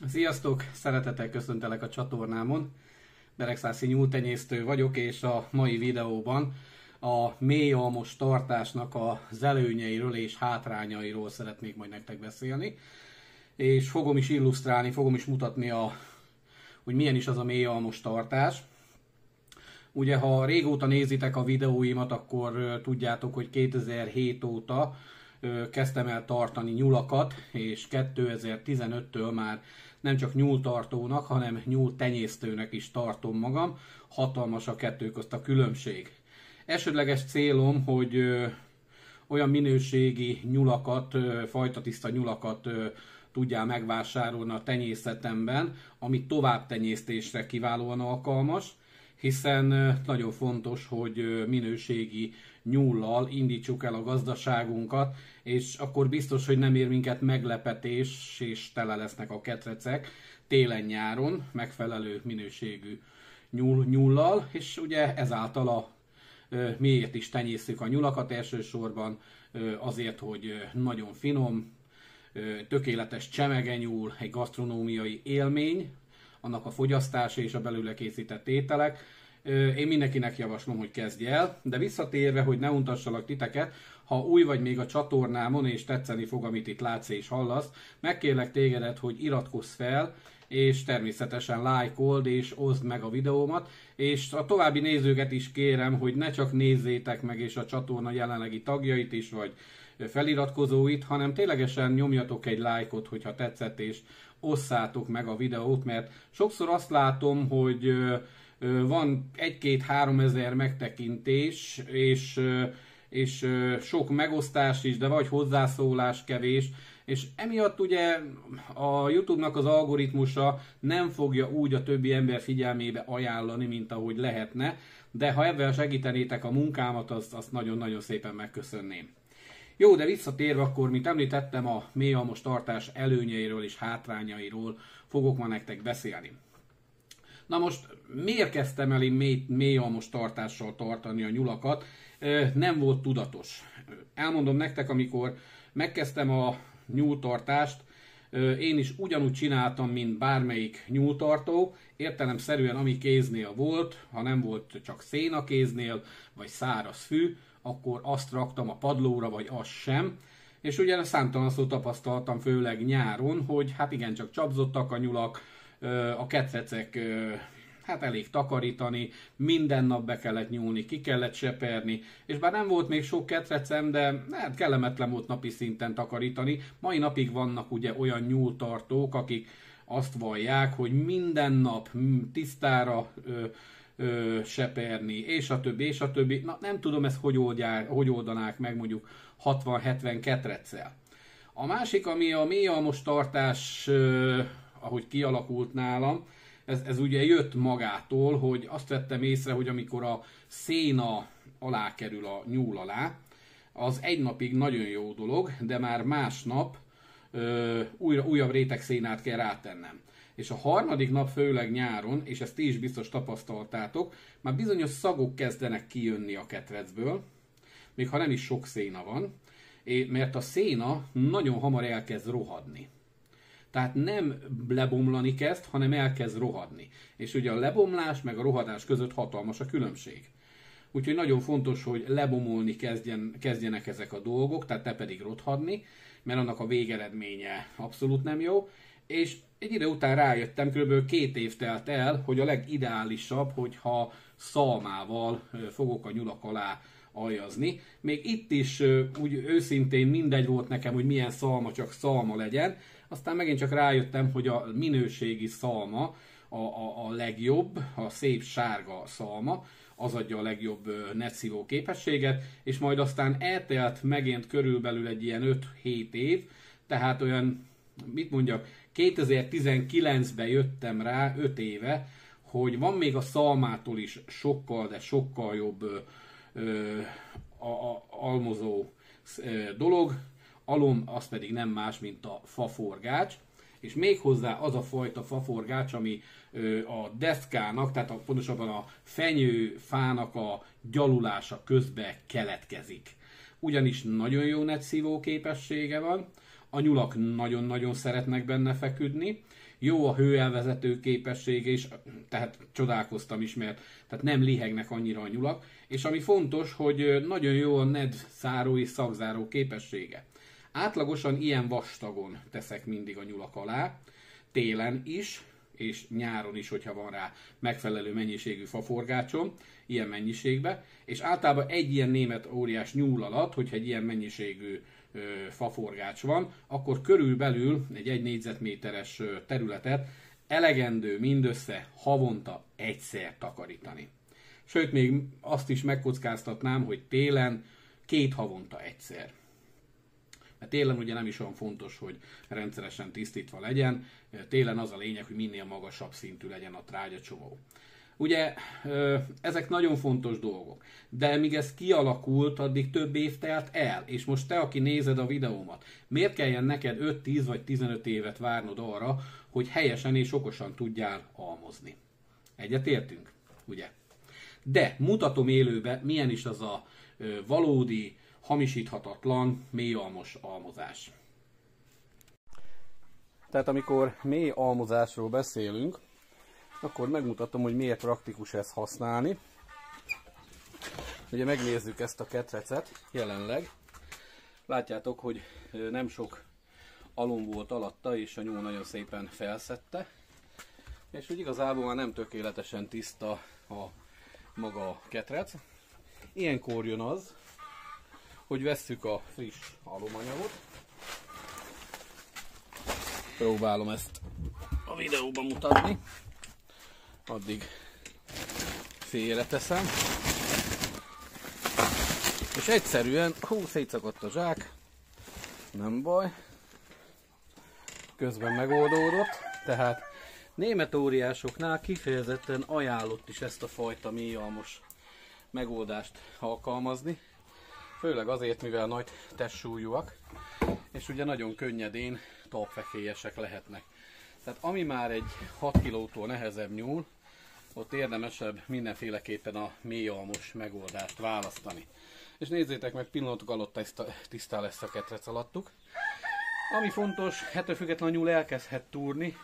Sziasztok! Szeretettel köszöntelek a csatornámon. Beregszászi nyúltenyésztő vagyok, és a mai videóban a mélyalmos tartásnak az előnyeiről és hátrányairól szeretnék majd nektek beszélni. És fogom is illusztrálni, fogom is mutatni, hogy milyen is az a mélyalmos tartás. Ugye, ha régóta nézitek a videóimat, akkor tudjátok, hogy 2007 óta kezdtem el tartani nyulakat, és 2015-től már nem csak nyúltartónak, hanem nyúltenyésztőnek is tartom magam. Hatalmas a kettő közt a különbség. Elsődleges célom, hogy olyan minőségi nyulakat, fajtatiszta nyulakat tudjál megvásárolni a tenyészetemben, ami továbbtenyésztésre kiválóan alkalmas, hiszen nagyon fontos, hogy minőségi nyúllal indítsuk el a gazdaságunkat, és akkor biztos, hogy nem ér minket meglepetés, és tele lesznek a ketrecek télen-nyáron megfelelő minőségű nyúllal, és ugye ezáltal miért is tenyésztük a nyulakat, elsősorban azért, hogy nagyon finom, tökéletes csemegenyúl, egy gasztronómiai élmény, annak a fogyasztása és a belőle készített ételek. Én mindenkinek javaslom, hogy kezdj el, de visszatérve, hogy ne untassalak titeket, ha új vagy még a csatornámon és tetszeni fog, amit itt látsz és hallasz, megkérlek tégedet, hogy iratkozz fel, és természetesen lájkold és oszd meg a videómat, és a további nézőket is kérem, hogy ne csak nézzétek meg és a csatorna jelenlegi tagjait is, vagy feliratkozóit, hanem ténylegesen nyomjatok egy lájkot, hogyha tetszett, és osszátok meg a videót, mert sokszor azt látom, hogy van 1-2-3 ezer megtekintés, és sok megosztás is, de vagy hozzászólás kevés, és emiatt ugye a YouTube-nak az algoritmusa nem fogja úgy a többi ember figyelmébe ajánlani, mint ahogy lehetne, de ha ebben segítenétek a munkámat, azt nagyon-nagyon szépen megköszönném. Jó, de visszatérve akkor, mint említettem, a mélyalmos tartás előnyeiről és hátrányairól fogok ma nektek beszélni. Na most, miért kezdtem el én mélyalmos tartással tartani a nyulakat? Nem volt tudatos. Elmondom nektek, amikor megkezdtem a nyúltartást, én is ugyanúgy csináltam, mint bármelyik nyúltartó, értelemszerűen ami kéznél volt, ha nem volt csak szén a kéznél, vagy száraz fű, akkor azt raktam a padlóra, vagy az sem. És ugye számtalanszor tapasztaltam, főleg nyáron, hogy hát igencsak csapzottak a nyulak, a ketrecek hát elég takarítani, minden nap be kellett nyúlni, ki kellett seperni, és bár nem volt még sok ketrecem, de hát kellemetlen volt napi szinten takarítani. Mai napig vannak ugye olyan nyúltartók, akik azt vallják, hogy minden nap tisztára seperni, és a többi, és a többi. Na, nem tudom ezt hogy oldanák meg mondjuk 60-70 ketreccel. A másik, ami a mélyalmos tartás, ahogy kialakult nálam, ez ugye jött magától, hogy azt vettem észre, hogy amikor a széna alá kerül a nyúl alá, az egy napig nagyon jó dolog, de már másnap újabb réteg szénát kell rátennem. És a harmadik nap, főleg nyáron, és ezt ti is biztos tapasztaltátok, már bizonyos szagok kezdenek kijönni a ketrecből, még ha nem is sok széna van, mert a széna nagyon hamar elkezd rohadni. Tehát nem lebomlani kezd, hanem elkezd rohadni. És ugye a lebomlás meg a rohadás között hatalmas a különbség. Úgyhogy nagyon fontos, hogy lebomolni kezdjenek ezek a dolgok, tehát ne pedig rothadni, mert annak a végeredménye abszolút nem jó. És egy idő után rájöttem, kb. 2 év telt el, hogy a legideálisabb, hogyha szalmával fogok a nyulak alá aljazni. Még itt is úgy őszintén mindegy volt nekem, hogy milyen szalma, csak szalma legyen. Aztán megint csak rájöttem, hogy a minőségi szalma a legjobb, a szép sárga szalma, az adja a legjobb netszívó képességet, és majd aztán eltelt megint körülbelül egy ilyen 5-7 év, tehát olyan, mit mondjak, 2019-ben jöttem rá, 5 éve, hogy van még a szalmától is sokkal, de sokkal jobb almozó dolog, alom az pedig nem más, mint a faforgács, és méghozzá az a fajta faforgács, ami a deszkának, tehát pontosabban a fenyőfának a gyalulása közben keletkezik. Ugyanis nagyon jó netszívó képessége van, A nyulak nagyon-nagyon szeretnek benne feküdni. Jó a hőelvezető képessége is, tehát csodálkoztam is, mert tehát nem lihegnek annyira a nyulak. És ami fontos, hogy nagyon jó a nedszáró és szagzáró képessége. Átlagosan ilyen vastagon teszek mindig a nyulak alá, télen is, és nyáron is, hogyha van rá megfelelő mennyiségű faforgácsom, ilyen mennyiségbe, és általában egy ilyen német óriás nyúl alatt, hogyha egy ilyen mennyiségű faforgács van, akkor körülbelül egy 1 négyzetméteres területet elegendő mindössze havonta egyszer takarítani. Sőt, még azt is megkockáztatnám, hogy télen 2 havonta egyszer. Mert télen ugye nem is olyan fontos, hogy rendszeresen tisztítva legyen, télen az a lényeg, hogy minél magasabb szintű legyen a trágyacsomó. Ugye ezek nagyon fontos dolgok, de míg ez kialakult, addig több év telt el, és most te, aki nézed a videómat, miért kelljen neked 5, 10 vagy 15 évet várnod arra, hogy helyesen és okosan tudjál almozni? Egyetértünk, ugye? De mutatom élőbe, milyen is az a valódi, hamisíthatatlan, mélyalmos almozás. Tehát amikor mély almozásról beszélünk, akkor megmutatom, hogy miért praktikus ezt használni. Ugye megnézzük ezt a ketrecet jelenleg. Látjátok, hogy nem sok alom volt alatta, és a nyúl nagyon szépen felszedte. És hogy igazából már nem tökéletesen tiszta a maga a ketrec. Ilyenkor jön az, hogy vesszük a friss alomanyagot. Próbálom ezt a videóban mutatni. Addig félreteszem. És egyszerűen, szétszakadt a zsák, nem baj. Közben megoldódott. Tehát német óriásoknál kifejezetten ajánlott is ezt a fajta mélyalmos megoldást alkalmazni. Főleg azért, mivel nagy testsúlyúak, és ugye nagyon könnyedén talpfekélyesek lehetnek. Tehát ami már egy 6 kilótól nehezebb nyúl, ott érdemesebb mindenféleképpen a mélyalmos megoldást választani. És nézzétek meg, pillanatok alatt tisztán lesz a ketrec alattuk. Ami fontos, ettől függetlenül a nyúl elkezdhet túrni,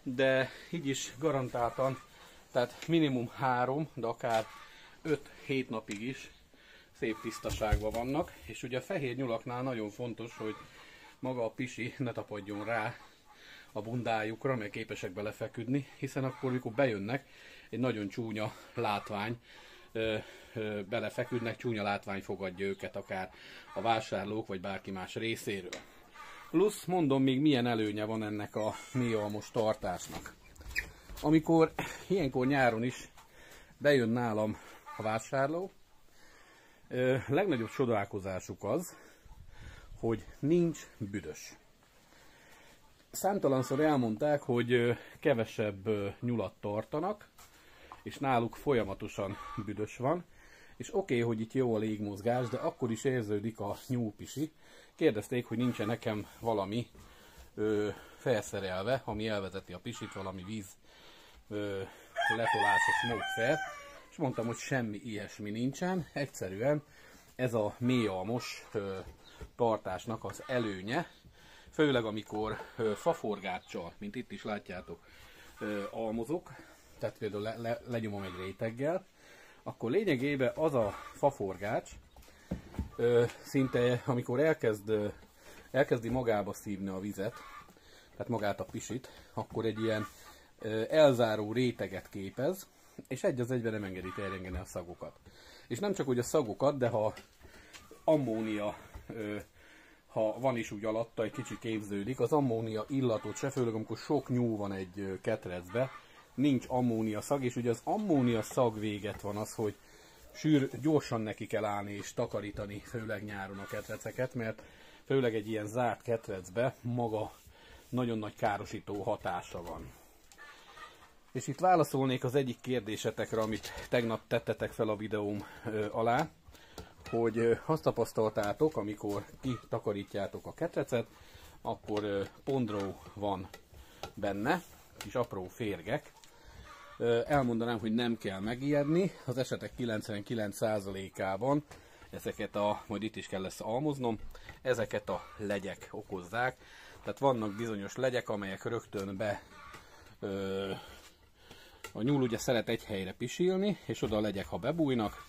de így is garantáltan, tehát minimum 3, de akár 5-7 napig is szép tisztaságban vannak. És ugye a fehér nyulaknál nagyon fontos, hogy maga a pisi ne tapadjon rá a bundájukra, mert képesek belefeküdni, hiszen akkor, amikor bejönnek, egy nagyon csúnya látvány belefeküdnek, csúnya látvány fogadja őket akár a vásárlók, vagy bárki más részéről. Plusz mondom még milyen előnye van ennek a mélyalmos tartásnak. Amikor ilyenkor nyáron is bejön nálam a vásárló, legnagyobb csodálkozásuk az, hogy nincs büdös. Számtalanszor elmondták, hogy kevesebb nyulat tartanak, és náluk folyamatosan büdös van, és oké, hogy itt jó a légmozgás, de akkor is érződik a nyúlpisi. Kérdezték, hogy nincs nekem valami felszerelve, ami elvezeti a pisit, valami víz letolásos módszer, és mondtam, hogy semmi ilyesmi nincsen, egyszerűen ez a mélyalmos tartásnak az előnye, főleg amikor faforgáccsal, mint itt is látjátok, almozok, tehát például lenyomom egy réteggel, akkor lényegében az a faforgács szinte, amikor elkezdi magába szívni a vizet, tehát magát a pisit, akkor egy ilyen elzáró réteget képez, és egy az egyben nem engedi terjengeni a szagokat. És nem csak úgy a szagokat, de ha ammónia, ha van is úgy alatta, egy kicsi képződik, az ammónia illatot se, főleg amikor sok nyúl van egy ketrecbe, nincs ammónia szag, és ugye az ammónia szag véget van az, hogy gyorsan neki kell állni és takarítani, főleg nyáron a ketreceket, mert főleg egy ilyen zárt ketrecbe maga nagyon nagy károsító hatása van. És itt válaszolnék az egyik kérdésetekre, amit tegnap tettetek fel a videóm alá, hogy azt tapasztaltátok, amikor kitakarítjátok a ketrecet, akkor pondró van benne, kis apró férgek. Elmondanám, hogy nem kell megijedni, az esetek 99%-ában ezeket majd itt is kell lesz almoznom, ezeket a legyek okozzák. Tehát vannak bizonyos legyek, amelyek rögtön a nyúl ugye szeret egy helyre pisilni, és oda a legyek, ha bebújnak,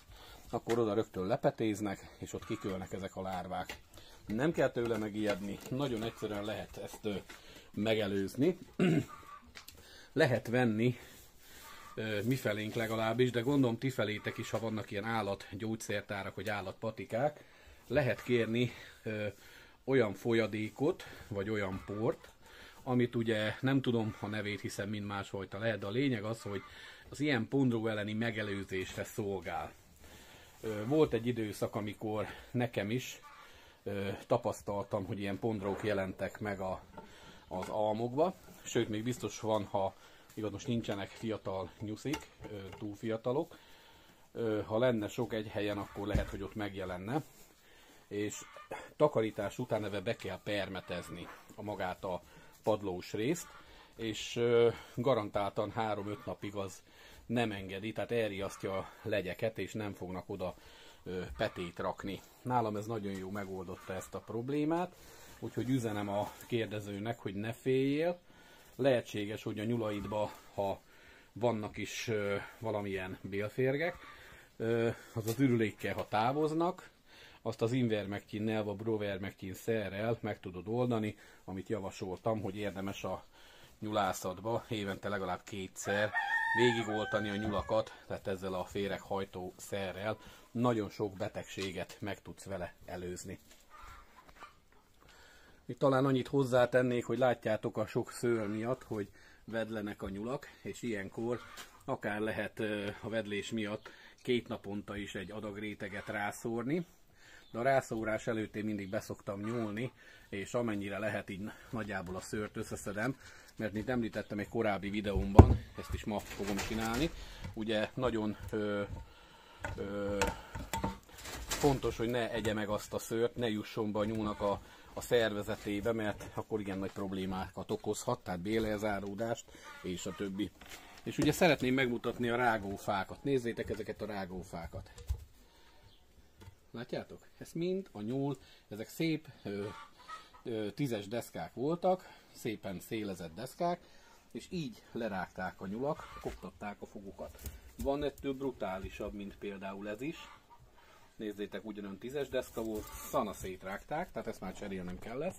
akkor oda rögtön lepetéznek, és ott kikölnek ezek a lárvák. Nem kell tőle megijedni, nagyon egyszerűen lehet ezt megelőzni. Lehet venni, mifelénk legalábbis, de gondolom ti felétek is, ha vannak ilyen állatgyógyszertárak, vagy állatpatikák, lehet kérni olyan folyadékot, vagy olyan port, amit ugye nem tudom a nevét, hiszen mind másfajta lehet, de a lényeg az, hogy az ilyen pondró elleni megelőzésre szolgál. Volt egy időszak, amikor nekem is tapasztaltam, hogy ilyen pondrók jelentek meg az almokba, sőt még biztos van, ha igaz, most nincsenek fiatal nyuszik, túl fiatalok, ha lenne sok egy helyen, akkor lehet, hogy ott megjelenne, és takarítás után neve be kell permetezni magát a padlós részt, és garantáltan 3-5 napig az nem engedi, tehát elriasztja a legyeket, és nem fognak oda petét rakni. Nálam ez nagyon jó megoldotta ezt a problémát, úgyhogy üzenem a kérdezőnek, hogy ne féljél. Lehetséges, hogy a nyulaidba, ha vannak is valamilyen bélférgek, az ürülékkel, ha távoznak, azt az Invermectinnel vagy Brovermectin szerrel meg tudod oldani, amit javasoltam, hogy érdemes a nyulászatba évente legalább 2-szer végigoltani a nyulakat, tehát ezzel a féreghajtó szerrel nagyon sok betegséget meg tudsz vele előzni. Itt talán annyit hozzátennék, hogy látjátok a sok szőr miatt, hogy vedlenek a nyulak, és ilyenkor akár lehet a vedlés miatt 2 naponta is egy adag réteget rászórni. De a rászórás előtt én mindig beszoktam nyúlni, és amennyire lehet így nagyjából a szőrt összeszedem, mert mint említettem egy korábbi videómban, ezt is ma fogom csinálni, ugye nagyon fontos, hogy ne egye meg azt a szőrt, ne jusson be a nyúlnak a szervezetébe, mert akkor igen nagy problémákat okozhat, tehát bélelzáródást és a többi. És ugye szeretném megmutatni a rágófákat. Nézzétek ezeket a rágófákat. Látjátok? Ez mind a nyúl, ezek szép 10-es deszkák voltak, szépen szélezett deszkák, és így lerágták a nyulak, koptatták a fogukat. Van ettől brutálisabb, mint például ez is. Nézzétek, ugyanolyan 10-es deszka volt, szana szétrágták, tehát ezt már cserélnem kell lesz.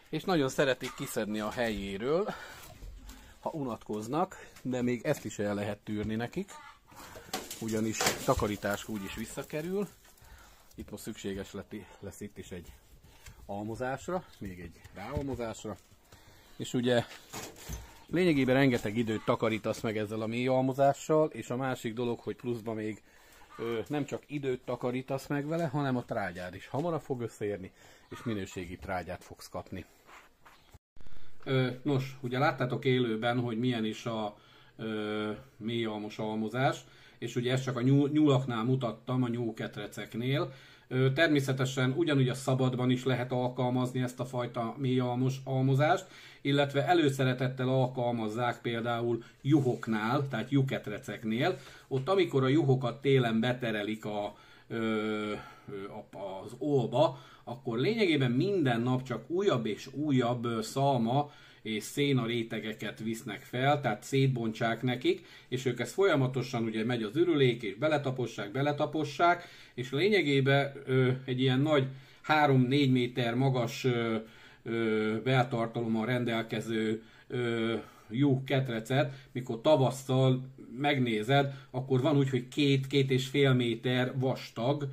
És nagyon szeretik kiszedni a helyéről, ha unatkoznak, de még ezt is el lehet tűrni nekik, ugyanis takarítás úgyis visszakerül. Itt most szükséges lesz itt is egy almozásra, még egy ráalmozásra. És ugye lényegében rengeteg időt takarítasz meg ezzel a mély almozással, és a másik dolog, hogy pluszban még nem csak időt takarítasz meg vele, hanem a trágyád is hamarabb fog összeérni, és minőségi trágyát fogsz kapni. Nos, ugye láttátok élőben, hogy milyen is a mély almos almozás, és ugye ezt csak a nyúlaknál mutattam, a nyúlketreceknél. Természetesen ugyanúgy a szabadban is lehet alkalmazni ezt a fajta mély almos almozást, illetve előszeretettel alkalmazzák például juhoknál, tehát juhketreceknél. Ott amikor a juhokat télen beterelik az ólba, akkor lényegében minden nap csak újabb és újabb szalma és széna rétegeket visznek fel, tehát szétbontsák nekik, és ők ezt folyamatosan ugye megy az ürülék, és beletapossák, és lényegében egy ilyen nagy 3-4 méter magas beltartalommal rendelkező juh ketrecet, mikor tavasszal megnézed, akkor van úgy, hogy 2-2,5 méter vastag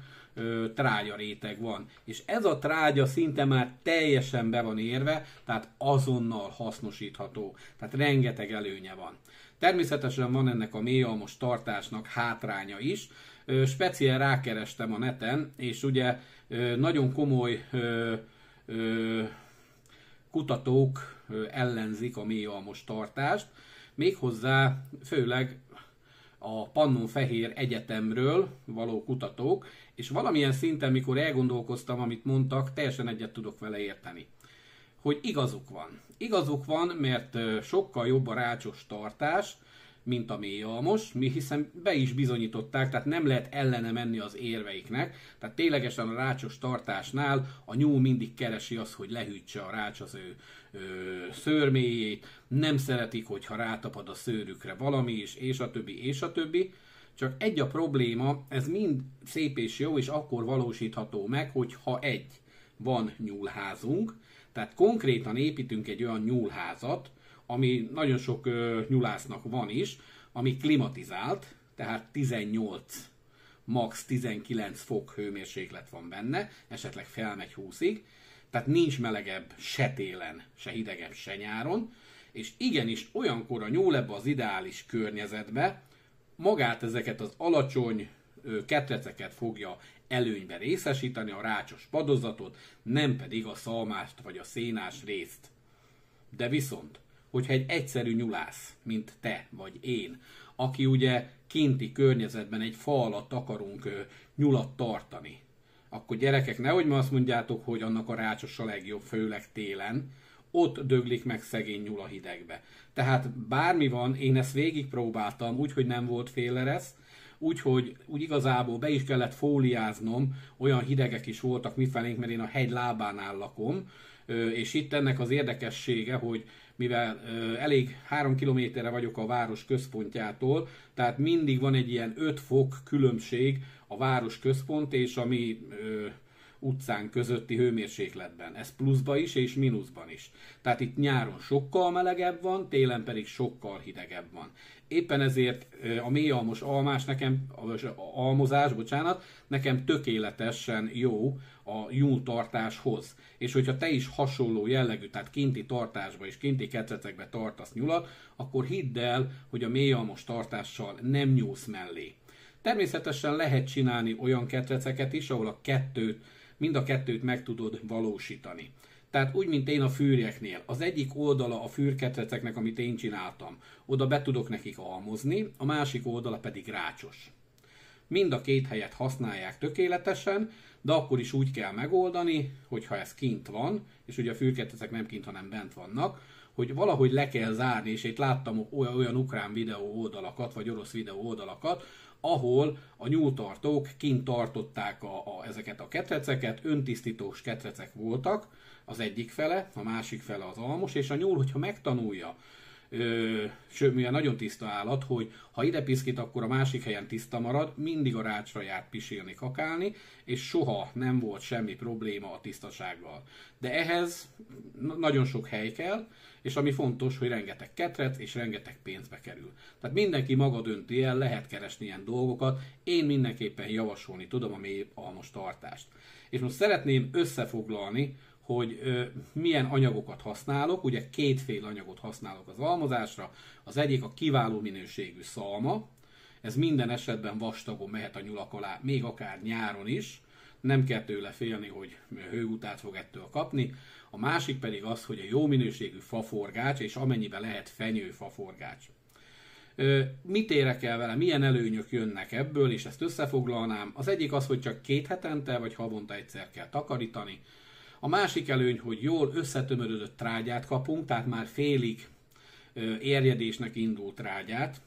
trágya réteg van. És ez a trágya szinte már teljesen be van érve, tehát azonnal hasznosítható. Tehát rengeteg előnye van. Természetesen van ennek a mélyalmos tartásnak hátránya is. Speciál rákerestem a neten, és ugye nagyon komoly kutatók ellenzik a mélyalmos tartást, méghozzá főleg a Pannonfehér Egyetemről való kutatók, és valamilyen szinten, mikor elgondolkoztam, amit mondtak, teljesen egyet tudok vele érteni. Hogy igazuk van. Igazuk van, mert sokkal jobb a rácsos tartás, mint a mélyalmos, hiszen be is bizonyították, tehát nem lehet ellene menni az érveiknek, tehát ténylegesen a rácsos tartásnál a nyúl mindig keresi azt, hogy lehűtse a rács az ő szőrméjét, nem szeretik, hogyha rátapad a szőrükre valami is, és a többi, és a többi. Csak egy a probléma, ez mind szép és jó, és akkor valósítható meg, hogyha van nyúlházunk, tehát konkrétan építünk egy olyan nyúlházat, ami nagyon sok nyulásznak van is, ami klimatizált, tehát 18, max 19 fok hőmérséklet van benne, esetleg felmegy 20-ig, tehát nincs melegebb se télen, se hidegebb, se nyáron, és igenis olyankor a nyúl ebbe az ideális környezetbe magát ezeket az alacsony ketreceket fogja előnybe részesíteni, a rácsos padozatot, nem pedig a szalmást vagy a szénás részt. De viszont, hogyha egy egyszerű nyulász, mint te vagy én, aki ugye kinti környezetben egy fa alatt akarunk nyulat tartani, akkor gyerekek, nehogy ma azt mondjátok, hogy annak a rácsos a legjobb, főleg télen, ott döglik meg szegény nyúl a hidegbe. Tehát bármi van, én ezt végigpróbáltam, úgyhogy nem volt féleresz, úgy igazából be is kellett fóliáznom, olyan hidegek is voltak mifelénk, mert én a hegy lábánál lakom, és itt ennek az érdekessége, hogy mivel elég 3 kilométerre vagyok a város központjától, tehát mindig van egy ilyen 5 fok különbség a város központ és a mi utcán közötti hőmérsékletben. Ez pluszban is és mínuszban is. Tehát itt nyáron sokkal melegebb van, télen pedig sokkal hidegebb van. Éppen ezért a mélyalmos almozás, nekem tökéletesen jó a nyúltartáshoz. És hogyha te is hasonló jellegű, tehát kinti tartásba és kinti ketrecekbe tartasz nyulat, akkor hidd el, hogy a mélyalmos tartással nem nyúlsz mellé. Természetesen lehet csinálni olyan ketreceket is, ahol mind a kettőt meg tudod valósítani. Tehát úgy, mint én a fűrjeknél. Az egyik oldala a fűrketreceknek, amit én csináltam, oda be tudok nekik almozni, a másik oldala pedig rácsos. Mind a két helyet használják tökéletesen, de akkor is úgy kell megoldani, hogyha ez kint van, és ugye a fűrketrecek nem kint, hanem bent vannak, hogy valahogy le kell zárni, és itt láttam olyan ukrán videó oldalakat, vagy orosz videó oldalakat, ahol a nyúltartók kint tartották ezeket a ketreceket, öntisztítós ketrecek voltak, az egyik fele, a másik fele az almos, és a nyúl, hogyha megtanulja, sőt, mivel nagyon tiszta állat, hogy ha ide piszkít, akkor a másik helyen tiszta marad, mindig a rácsra járt pisilni, kakálni, és soha nem volt semmi probléma a tisztasággal. De ehhez nagyon sok hely kell, és ami fontos, hogy rengeteg ketrec és rengeteg pénzbe kerül. Tehát mindenki maga dönti el, lehet keresni ilyen dolgokat, én mindenképpen javasolni tudom a mélyalmos tartást. És most szeretném összefoglalni, hogy milyen anyagokat használok. Ugye kétféle anyagot használok az almozásra. Az egyik a kiváló minőségű szalma. Ez minden esetben vastagon mehet a nyulak alá, még akár nyáron is. Nem kell tőle félni, hogy hőutát fog ettől kapni. A másik pedig az, hogy a jó minőségű faforgács, és amennyiben lehet fenyőfaforgács. Mit érek el vele, milyen előnyök jönnek ebből, és ezt összefoglalnám. Az egyik az, hogy csak 2 hetente vagy havonta egyszer kell takarítani. A másik előny, hogy jól összetömörödött trágyát kapunk, tehát már félig érjedésnek indult trágyát.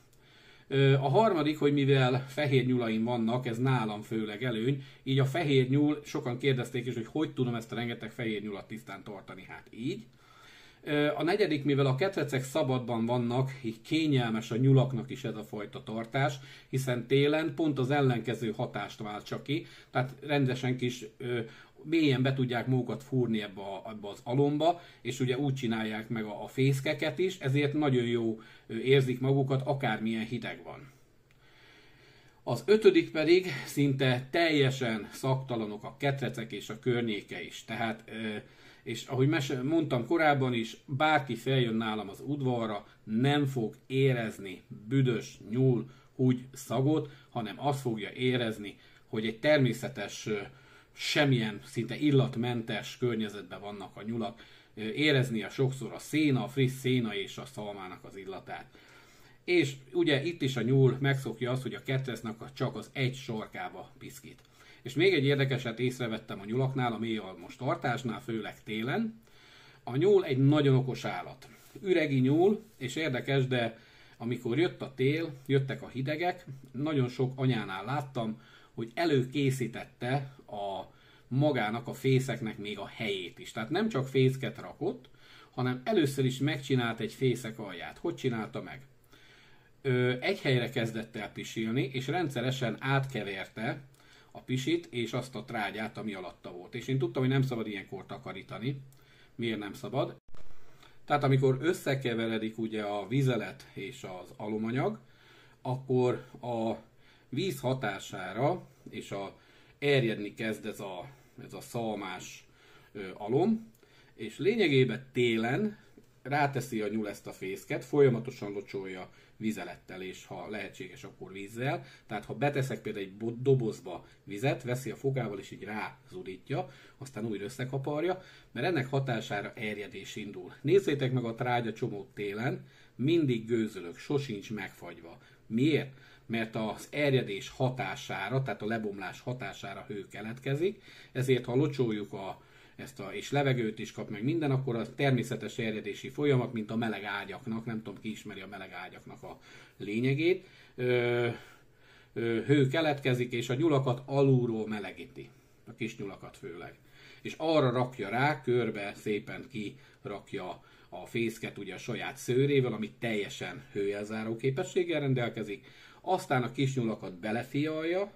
A harmadik, hogy mivel fehér nyulaim vannak, ez nálam főleg előny, így a fehér nyúl, sokan kérdezték is, hogy tudom ezt a rengeteg fehér nyulat tisztán tartani, hát így. A negyedik, mivel a ketrecek szabadban vannak, így kényelmes a nyulaknak is ez a fajta tartás, hiszen télen pont az ellenkező hatást váltsa ki, tehát rendesen kis mélyen be tudják magukat fúrni ebbe az alomba, és ugye úgy csinálják meg a fészkeket is, ezért nagyon jó érzik magukat, akármilyen hideg van. Az ötödik pedig szinte teljesen szaktalanok a ketrecek és a környéke is. Tehát, és ahogy mondtam korábban is, bárki feljön nálam az udvarra, nem fog érezni büdös nyúl húgy szagot, hanem azt fogja érezni, hogy egy természetes, semmilyen szinte illatmentes környezetben vannak a nyulak, éreznie sokszor a széna, a friss széna és a szalmának az illatát. És ugye itt is a nyúl megszokja azt, hogy a ketrecnek csak az egy sarkába piszkít. És még egy érdekeset észrevettem a nyulaknál, a mélyalmos tartásnál, főleg télen. A nyúl egy nagyon okos állat. Üregi nyúl, és érdekes, de amikor jött a tél, jöttek a hidegek, nagyon sok anyánál láttam, hogy előkészítette magának a fészeknek még a helyét is. Tehát nem csak fészket rakott, hanem először is megcsinált egy fészek alját. Hogy csinálta meg? Egy helyre kezdett el pisilni, és rendszeresen átkeverte a pisit és azt a trágyát, ami alatta volt. És én tudtam, hogy nem szabad ilyenkor takarítani. Miért nem szabad? Tehát amikor összekeveredik ugye a vizelet és az alomanyag, akkor a víz hatására és erjedni kezd ez a szalmás alom, és lényegében télen ráteszi a nyúl ezt a fészket, folyamatosan locsolja vizelettel, és ha lehetséges, akkor vízzel. Tehát ha beteszek például egy dobozba vizet, veszi a fogával és így rázudítja, aztán újra összekaparja, mert ennek hatására erjedés indul. Nézzétek meg a trágyacsomót télen, mindig gőzölök, sosincs megfagyva. Miért? Mert az erjedés hatására, tehát a lebomlás hatására hő keletkezik, ezért ha locsoljuk és levegőt is kap meg minden, akkor a természetes erjedési folyamat, mint a meleg ágyaknak, nem tudom ki ismeri a meleg ágyaknak a lényegét, hő keletkezik, és a nyulakat alulról melegíti, a kis nyulakat főleg. És arra rakja rá, körbe szépen kirakja a fészket ugye a saját szőrével, ami teljesen hőjelzáró képességgel rendelkezik, aztán a kis nyulakat belefialja,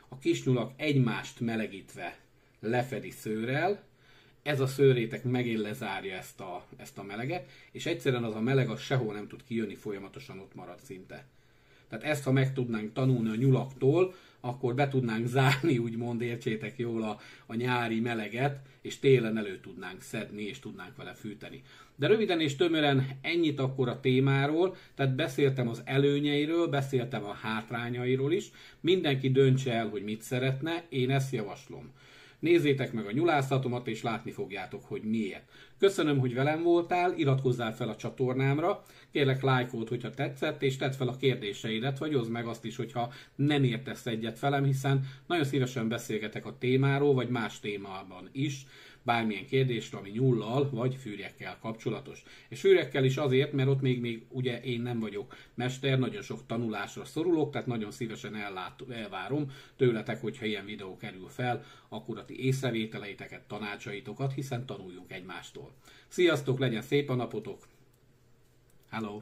a kis nyulak egymást melegítve lefedi szőrrel, ez a szőrétek megint lezárja ezt a meleget, és egyszerűen az a meleg az sehol nem tud kijönni, folyamatosan ott marad szinte. Tehát ezt, ha meg tudnánk tanulni a nyulaktól, akkor be tudnánk zárni, úgymond értsétek jól a nyári meleget, és télen elő tudnánk szedni, és tudnánk vele fűteni. De röviden és tömören ennyit akkor a témáról, tehát beszéltem az előnyeiről, beszéltem a hátrányairól is, mindenki döntse el, hogy mit szeretne, én ezt javaslom. Nézzétek meg a nyulászatomat, és látni fogjátok, hogy miért. Köszönöm, hogy velem voltál, iratkozzál fel a csatornámra, kérlek lájkold, hogyha tetszett, és tedd fel a kérdéseidet, vagy oszd meg azt is, hogyha nem értesz egyet velem, hiszen nagyon szívesen beszélgetek a témáról, vagy más témában is, bármilyen kérdésről, ami nyullal vagy fűrjekkel kapcsolatos. És fűrjekkel is azért, mert ott még ugye én nem vagyok mester, nagyon sok tanulásra szorulok, tehát nagyon szívesen elvárom tőletek, hogyha ilyen videó kerül fel, akkor a ti észrevételeiteket, tanácsaitokat, hiszen tanuljunk egymástól. Sziasztok, legyen szép a napotok! Hello!